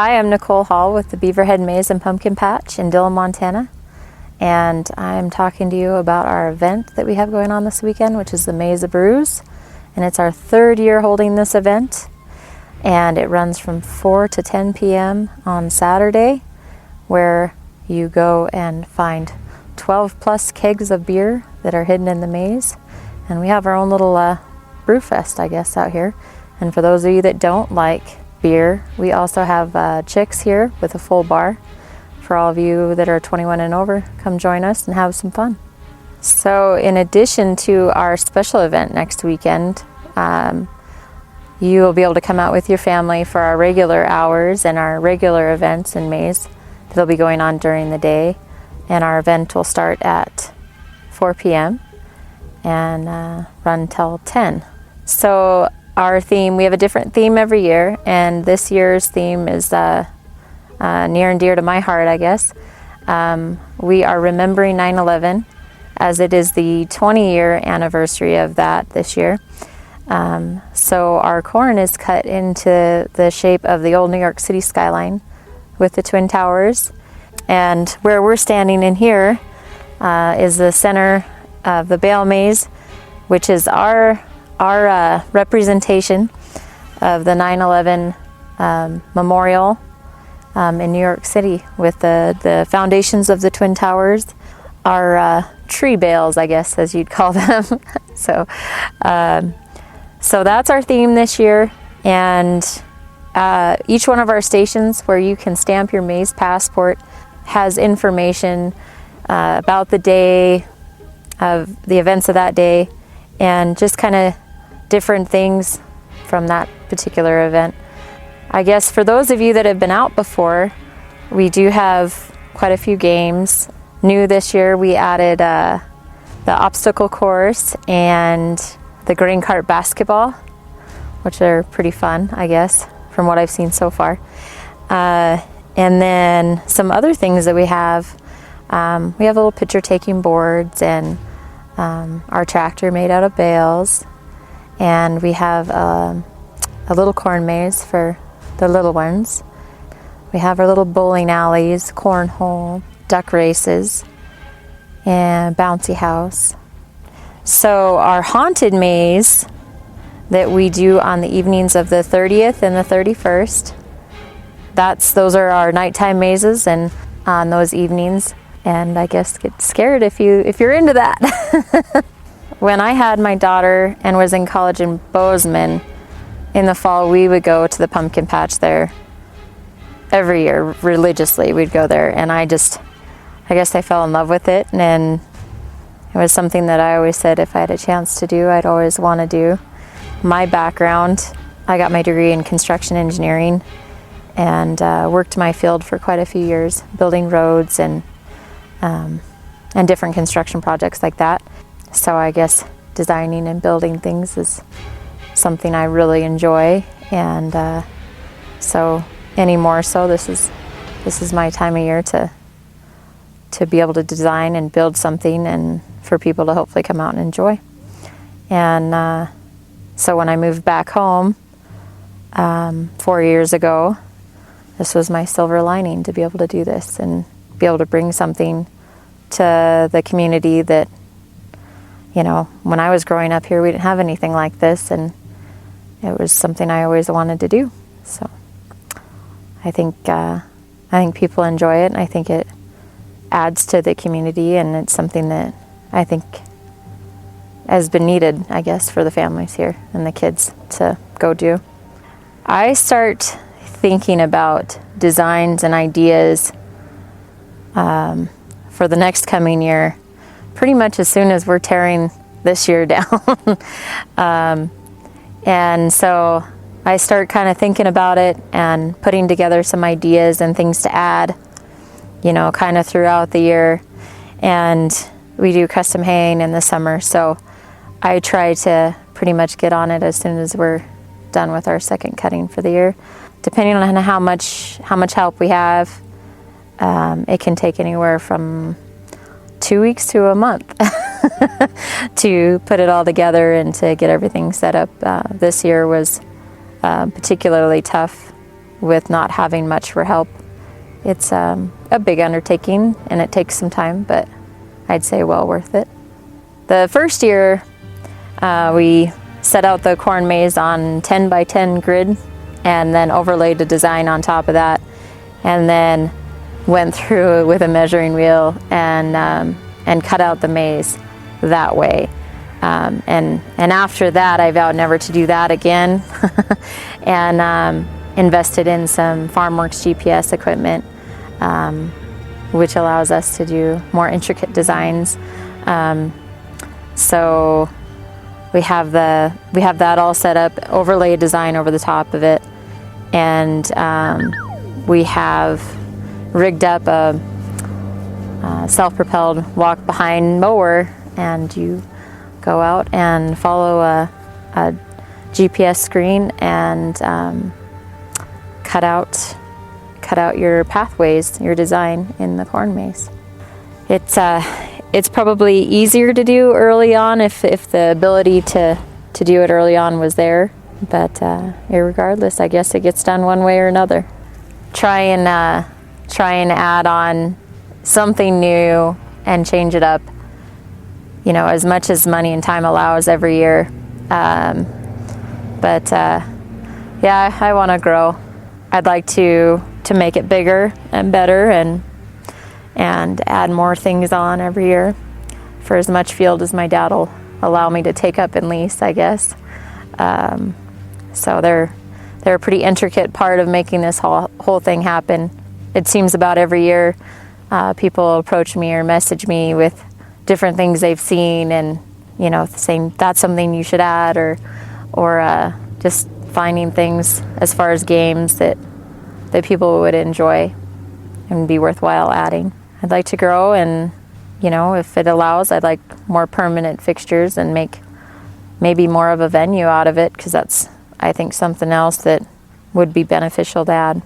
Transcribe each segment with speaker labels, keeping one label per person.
Speaker 1: Hi, I'm Nicole Hall with the Beaverhead Maze and Pumpkin Patch in Dillon, Montana. And I'm talking to you about our event that we have going on this weekend, which is the Maze of Brews. And it's our third year holding this event. And it runs from 4 to 10 p.m. on Saturday, where you go and find 12 plus kegs of beer that are hidden in the maze. And we have our own little brew fest, I guess, out here. And for those of you that don't like beer, we also have chicks here with a full bar. For all of you that are 21 and over, come join us and have some fun. So in addition to our special event next weekend, you will be able to come out with your family for our regular hours and our regular events in Maze that'll be going on during the day. And our event will start at 4 p.m. and run till 10. So our theme, we have a different theme every year, and this year's theme is near and dear to my heart, I guess. We are remembering 9/11, as it is the 20-year anniversary of that this year. So our corn is cut into the shape of the old New York City skyline with the Twin Towers. And where we're standing in here is the center of the Bale Maze, which is our representation of the 9/11 memorial in New York City, with the foundations of the Twin Towers, our tree bales, I guess, as you'd call them. So that's our theme this year, and each one of our stations where you can stamp your maze passport has information about the day, of the events of that day, and just kind of different things from that particular event. I guess for those of you that have been out before, we do have quite a few games. New this year, we added the obstacle course and the grain cart basketball, which are pretty fun, I guess, from what I've seen so far. And then some other things that we have little picture taking boards, and our tractor made out of bales, and we have a little corn maze for the little ones. We have our little bowling alleys, cornhole, duck races, and bouncy house. So our haunted maze that we do on the evenings of the 30th and the 31st, those are our nighttime mazes, and on those evenings, and I guess get scared if you're into that. When I had my daughter and was in college in Bozeman, in the fall we would go to the pumpkin patch there every year religiously. We'd go there, and I guess I fell in love with it, and it was something that I always said if I had a chance to do, I'd always want to do. My background, I got my degree in construction engineering, and worked my field for quite a few years, building roads and different construction projects like that. So I guess designing and building things is something I really enjoy, and so any more so, this is my time of year to be able to design and build something, and for people to hopefully come out and enjoy. And so when I moved back home 4 years ago, this was my silver lining, to be able to do this and be able to bring something to the community that, when I was growing up here, we didn't have anything like this, and it was something I always wanted to do. So I think people enjoy it, and I think it adds to the community, and it's something that I think has been needed, I guess, for the families here and the kids to go do. I start thinking about designs and ideas for the next coming year pretty much as soon as we're tearing this year down. And so I start kind of thinking about it and putting together some ideas and things to add, kind of throughout the year. And we do custom haying in the summer, so I try to pretty much get on it as soon as we're done with our second cutting for the year. Depending on how much help we have, it can take anywhere from 2 weeks to a month to put it all together and to get everything set up. This year was particularly tough with not having much for help. It's a big undertaking and it takes some time, but I'd say well worth it. The first year we set out the corn maze on 10 by 10 grid and then overlaid a design on top of that, and then went through with a measuring wheel and cut out the maze that way. And after that, I vowed never to do that again, and invested in some FarmWorks GPS equipment, which allows us to do more intricate designs. So we have that all set up, overlay design over the top of it, and we have rigged up a self-propelled walk-behind mower, and you go out and follow a GPS screen and cut out your pathways, your design in the corn maze. It's probably easier to do early on if the ability to do it early on was there, but irregardless, I guess it gets done one way or another. Try and add on something new and change it up, you know, as much as money and time allows every year. But yeah, I want to grow. I'd like to make it bigger and better and add more things on every year for as much field as my dad will allow me to take up and lease, I guess. So they're a pretty intricate part of making this whole thing happen. It seems about every year people approach me or message me with different things they've seen, and you know, saying that's something you should add, or just finding things as far as games that people would enjoy and be worthwhile adding. I'd like to grow, and you know, if it allows, I'd like more permanent fixtures and make maybe more of a venue out of it, because that's, I think, something else that would be beneficial to add.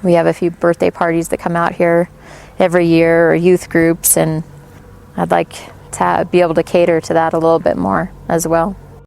Speaker 1: We have a few birthday parties that come out here every year, or youth groups, and I'd like to be able to cater to that a little bit more as well.